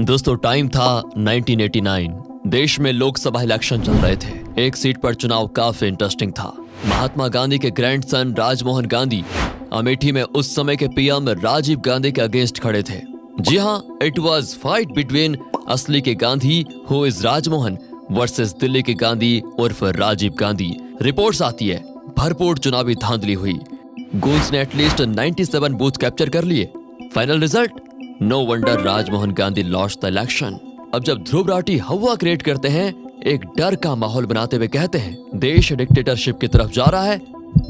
दोस्तों टाइम था 1989। देश में लोकसभा इलेक्शन चल रहे थे। एक सीट पर चुनाव काफी इंटरेस्टिंग था। महात्मा गांधी के ग्रैंडसन राजमोहन गांधी अमेठी में उस समय के पीएम राजीव गांधी के अगेंस्ट खड़े थे। जी हाँ, इट वाज फाइट बिटवीन असली के Gandhi who is Rajmohan versus Delhi के गांधी उर्फ राजीव गांधी। रिपोर्ट्स आती है भरपूर चुनावी धांधली हुई। गोल्स ने एटलीस्ट 97 बूथ कैप्चर कर लिए। Final result, no wonder Rajmohan Gandhi lost the election. अब जब ध्रुव राठी हवा क्रिएट करते हैं, एक डर का माहौल बनाते हुए कहते हैं देश डिक्टेटरशिप की तरफ जा रहा है,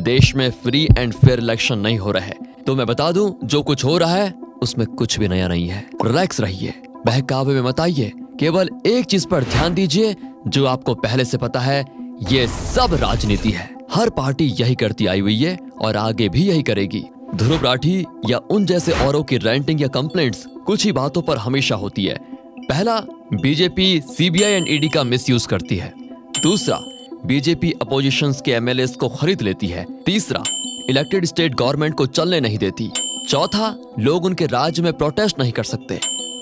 देश में फ्री एंड फेयर इलेक्शन नहीं हो रहा है। तो मैं बता दूं, जो कुछ हो रहा है उसमें कुछ भी नया नहीं है। रिलैक्स रहिए, बहकावे में मत आइए, केवल एक चीज पर ध्यान दीजिए जो आपको पहले से पता है, ये सब राजनीति है। हर पार्टी यही करती आई हुई है और आगे भी यही करेगी। ध्रुव राठी या उन जैसे औरों की रेंटिंग या कंप्लेंट्स कुछ ही बातों पर हमेशा होती है। पहला, बीजेपी सीबीआई एंड ईडी का मिसयूज करती है। दूसरा, बीजेपी अपोजिशंस के एमएलएस को खरीद लेती है। तीसरा, इलेक्टेड स्टेट गवर्नमेंट को चलने नहीं देती। चौथा, लोग उनके राज्य में प्रोटेस्ट नहीं कर सकते।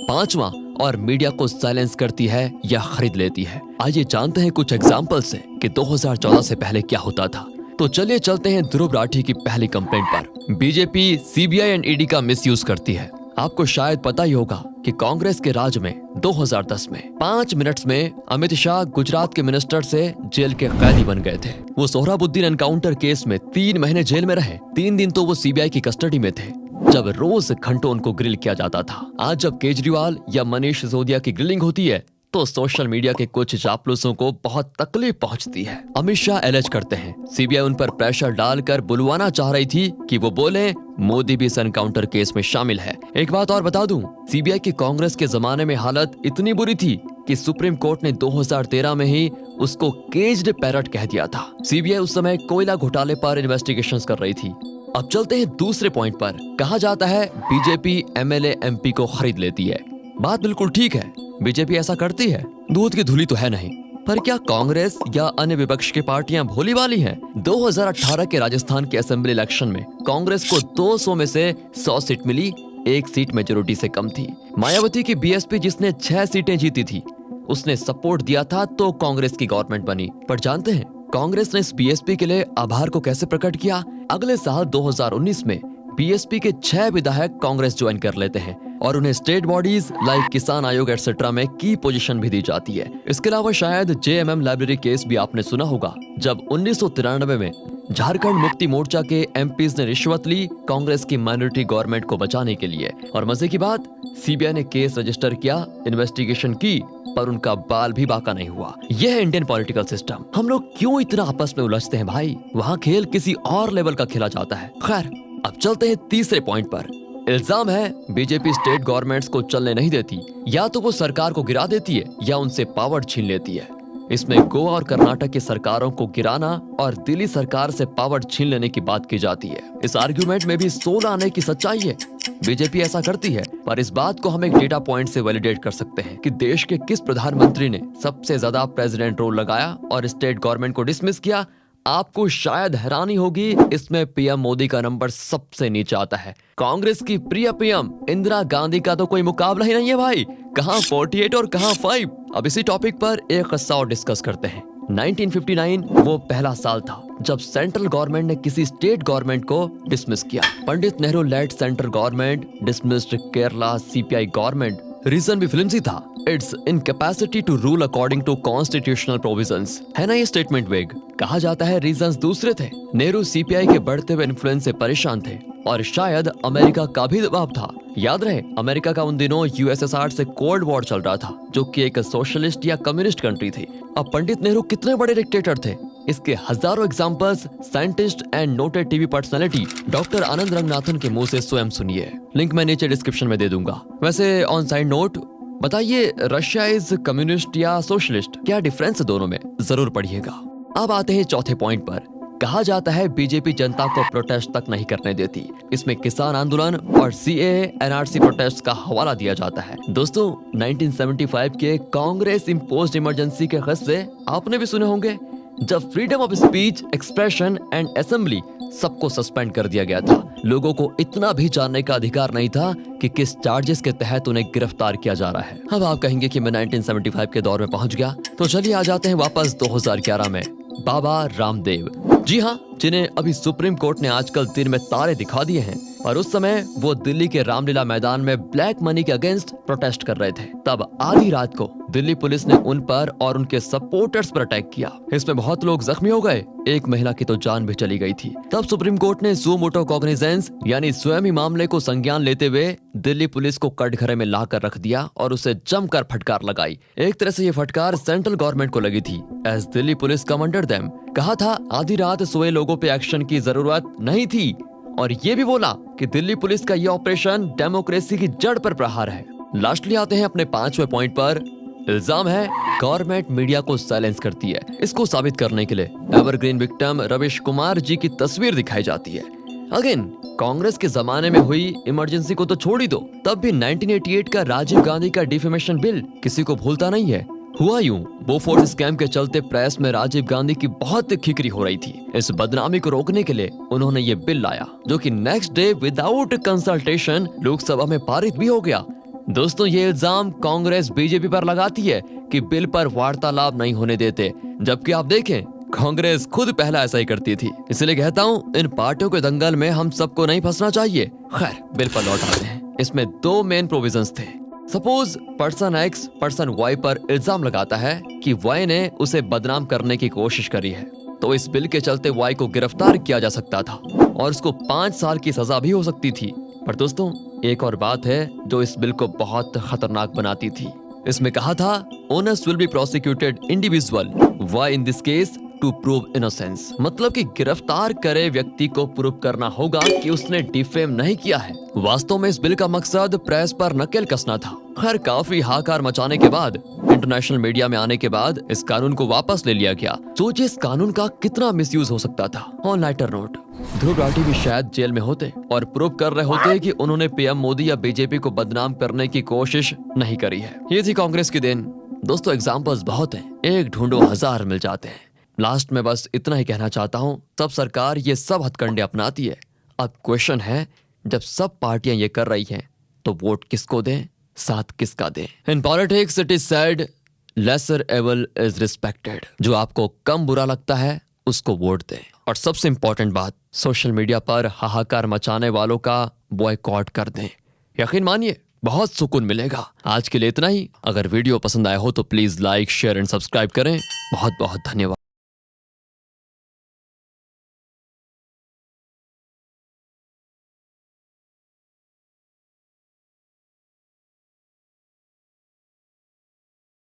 पांचवा, और मीडिया को साइलेंस करती है या खरीद लेती है। आइए जानते हैं कुछ एग्जाम्पल से कि 2014 से पहले क्या होता था। तो चलिए चलते हैं ध्रुव राठी की पहली कंप्लेंट पर। बीजेपी सीबीआई एंड ईडी का मिसयूज करती है। आपको शायद पता ही होगा कि कांग्रेस के राज में 2010 में 5 मिनट्स में अमित शाह गुजरात के मिनिस्टर से जेल के कैदी बन गए थे। वो सोहराबुद्दीन एनकाउंटर केस में 3 महीने जेल में रहे। 3 दिन तो वो सीबीआई की कस्टडी में थे, जब रोज घंटों उनको ग्रिल किया जाता था। आज जब केजरीवाल या मनीष सिसोदिया की ग्रिलिंग होती है तो सोशल मीडिया के कुछ चापलूसों को बहुत तकलीफ पहुंचती है। अमित शाह एलेज करते हैं सीबीआई उन पर प्रेशर डालकर बुलवाना चाह रही थी कि वो बोले मोदी भी इस एनकाउंटर केस में शामिल है। एक बात और बता दूं, सीबीआई की कांग्रेस के जमाने में हालत इतनी बुरी थी कि सुप्रीम कोर्ट ने 2013 में ही उसको केज्ड पैरट कह दिया था। सीबीआई उस समय कोयला घोटाले पर इन्वेस्टिगेशंस कर रही थी। अब चलते हैं दूसरे पॉइंट पर। कहा जाता है बीजेपी एमएलए एमपी को खरीद लेती है। बात बिल्कुल ठीक है, बीजेपी ऐसा करती है, दूध की धुली तो है नहीं। पर क्या कांग्रेस या अन्य विपक्ष की पार्टियां भोली वाली हैं? 2018 के राजस्थान के असेंबली इलेक्शन में कांग्रेस को 200 में से 100 सीट मिली, 1 सीट मेजोरिटी से कम थी। मायावती की बीएसपी जिसने 6 सीटें जीती थी, उसने सपोर्ट दिया था तो कांग्रेस की गवर्नमेंट बनी। पर जानते हैं कांग्रेस ने इस बीएसपी के लिए आभार को कैसे प्रकट किया? अगले साल 2019 में बीएसपी के 6 विधायक कांग्रेस ज्वाइन कर लेते हैं और उन्हें स्टेट बॉडीज लाइक किसान आयोग एटसेट्रा में की पोजीशन भी दी जाती है। इसके अलावा शायद जेएमएम लाइब्रेरी केस भी आपने सुना होगा, जब 1993 में झारखंड मुक्ति मोर्चा के एमपीज ने रिश्वत ली कांग्रेस की माइनॉरिटी गवर्नमेंट को बचाने के लिए। और मजे की बात, सीबीआई ने केस रजिस्टर किया, इन्वेस्टिगेशन की, पर उनका बाल भी बाका नहीं हुआ। यह है इंडियन पॉलिटिकल सिस्टम। हम लोग क्यों इतना आपस में उलझते हैं भाई? वहाँ खेल किसी और लेवल का खेला जाता है। खैर, अब चलते हैं तीसरे पॉइंट पर। इल्जाम है बीजेपी स्टेट गवर्नमेंट्स को चलने नहीं देती, या तो वो सरकार को गिरा देती है या उनसे पावर छीन लेती है। इसमें गोवा और कर्नाटक की सरकारों को गिराना और दिल्ली सरकार से पावर छीन लेने की बात की जाती है। इस आर्ग्यूमेंट में भी 16 आने की सच्चाई है। बीजेपी ऐसा करती है, पर इस बात को हम एक डेटा पॉइंट से वैलिडेट कर सकते हैं कि देश के किस प्रधानमंत्री ने सबसे ज्यादा प्रेसिडेंट रोल लगाया और स्टेट गवर्नमेंट को डिसमिस किया। आपको शायद हैरानी होगी, इसमें पीएम मोदी का नंबर सबसे नीचे आता है। कांग्रेस की प्रिय पीएम इंदिरा गांधी का तो कोई मुकाबला ही नहीं है भाई। कहां 48 और कहां 5। अब इसी टॉपिक पर एक किस्सा और डिस्कस करते हैं। 1959 वो पहला साल था जब सेंट्रल गवर्नमेंट ने किसी स्टेट गवर्नमेंट को डिसमिस किया। Pandit Nehru led central government dismissed Kerala CPI government. Reason भी फिल्मसी था, its incapacity to rule according to constitutional provisions. है ना ये स्टेटमेंट वेग? कहा जाता है रीजंस दूसरे थे। नेहरू सीपीआई के बढ़ते हुए इन्फ्लुएंस से परेशान थे और शायद अमेरिका का भी दबाव था। याद रहे, अमेरिका का उन दिनों यूएसएसआर से कोल्ड वॉर चल रहा था, जो कि एक सोशलिस्ट या कम्युनिस्ट कंट्री थी। अब पंडित नेहरू कितने बड़े डिक्टेटर थे, इसके हजारों examples scientist and noted TV personality doctor Anand Ranganathan के मुंह से स्वयं सुनिए। लिंक मैं नीचे डिस्क्रिप्शन में दे दूंगा। वैसे ऑन साइड नोट, बताइए रशिया इज कम्युनिस्ट या सोशलिस्ट? क्या डिफरेंस है दोनों में? जरूर पढ़िएगा। अब आते हैं चौथे पॉइंट पर। कहा जाता है बीजेपी जनता को प्रोटेस्ट तक नहीं करने देती। इसमें किसान आंदोलन और सीएए एनआरसी प्रोटेस्ट का हवाला दिया जाता है। दोस्तों 1975 के कांग्रेस इम्पोज्ड इमरजेंसी के किस्से आपने भी सुने होंगे। जब freedom of speech, expression and assembly सबको सस्पेंड कर दिया गया था। लोगों को इतना भी जानने का अधिकार नहीं था कि किस चार्जेस के तहत उन्हें गिरफ्तार किया जा रहा है। अब आप कहेंगे कि मैं 1975 के दौर में पहुंच गया, तो चलिए आ जाते हैं वापस 2011 में। बाबा रामदेव, जी हाँ, जिन्हें अभी सुप्रीम कोर्ट ने आजकल दिन में तारे दिखा दिए हैं, और उस समय वो दिल्ली के रामलीला मैदान में ब्लैक मनी के अगेंस्ट प्रोटेस्ट कर रहे थे। तब आधी रात को दिल्ली पुलिस ने उन पर और उनके सपोर्टर्स पर अटैक किया। इसमें बहुत लोग जख्मी हो गए, एक महिला की तो जान भी चली गई थी। तब सुप्रीम कोर्ट ने सू मोटो कॉग्निजेंस यानी स्वयं ही मामले को संज्ञान लेते हुए दिल्ली पुलिस को कटघरे में लाकर रख दिया और उसे जमकर फटकार लगाई। एक तरह से ये फटकार सेंट्रल गवर्नमेंट को लगी थी। As Delhi police commander them कहा था आधी रात सोए लोगों पे एक्शन की जरूरत नहीं थी, और ये भी बोला कि दिल्ली पुलिस का ये ऑपरेशन डेमोक्रेसी की जड़ पर प्रहार है। लास्टली आते हैं अपने 5वें पॉइंट पर। इल्जाम है गवर्नमेंट मीडिया को साइलेंस करती है। इसको साबित करने के लिए एवरग्रीन विक्टिम रविश कुमार जी की तस्वीर दिखाई जाती है। अगेन, कांग्रेस के जमाने में हुई इमरजेंसी को तो छोड़ ही दो, तब भी 1988 का राजीव गांधी का डिफेमेशन बिल किसी को भूलता नहीं है। हुआ यूं, बोफोर्स स्कैम के चलते प्रेस में राजीव गांधी की बहुत खिकरी हो रही थी। इस बदनामी को रोकने के लिए उन्होंने ये बिल लाया, जो कि next day without consultation Lok Sabha में पारित भी हो गया। दोस्तों, ये इल्जाम कांग्रेस बीजेपी पर लगाती है कि बिल पर वार्तालाप नहीं होने देते, जबकि आप देखें कांग्रेस खुद पहला ऐसा ही करती थी। इसलिए कहता हूँ, इन पार्टियों के दंगल में हम सबको नहीं फंसना चाहिए। खैर, बिल पर लौट आते हैं। इसमें 2 मेन प्रोविजंस थे। Suppose person X person Y पर इल्जाम लगाता है कि वाई ने उसे बदनाम करने की कोशिश करी है, तो इस बिल के चलते वाई को गिरफ्तार किया जा सकता था और उसको 5 साल की सजा भी हो सकती थी। पर दोस्तों, एक और बात है जो इस बिल को बहुत खतरनाक बनाती थी। इसमें कहा था owners will be prosecuted individual Y in this case to prove innocence, मतलब कि गिरफ्तार करे व्यक्ति को प्रूव करना होगा कि उसने डिफेम नहीं किया है। वास्तव में इस बिल का मकसद प्रेस पर नकेल कसना था। खैर, काफी हाहाकार मचाने के बाद इंटरनेशनल मीडिया में आने के बाद इस कानून को वापस ले लिया गया। सोचिए इस कानून का कितना मिसयूज हो सकता था। On lighter note, Dhruv Rathee भी शायद जेल में होते और प्रूव कर रहे होते कि उन्होंने पीएम मोदी या बीजेपी को बदनाम करने की कोशिश नहीं करी है। ये थी कांग्रेस की देन। दोस्तों, एग्जाम्पल्स बहुत हैं, एक ढूंढो 1000 मिल जाते हैं। लास्ट में बस इतना ही कहना चाहता हूँ, सब सरकार ये सब हथकंडे अपनाती है। अब क्वेश्चन है, जब सब पार्टियां ये कर रही हैं, तो वोट किसको दें, साथ किसका दें? In politics it is said lesser evil is respected. जो आपको कम बुरा लगता है उसको वोट दें। और सबसे इंपॉर्टेंट बात, सोशल मीडिया पर हाहाकार मचाने वालों का बॉयकॉट कर दें। यकीन मानिए, बहुत सुकून मिलेगा। आज के लिए इतना ही। अगर वीडियो पसंद आया हो तो please like, share and subscribe करें। बहुत बहुत धन्यवाद।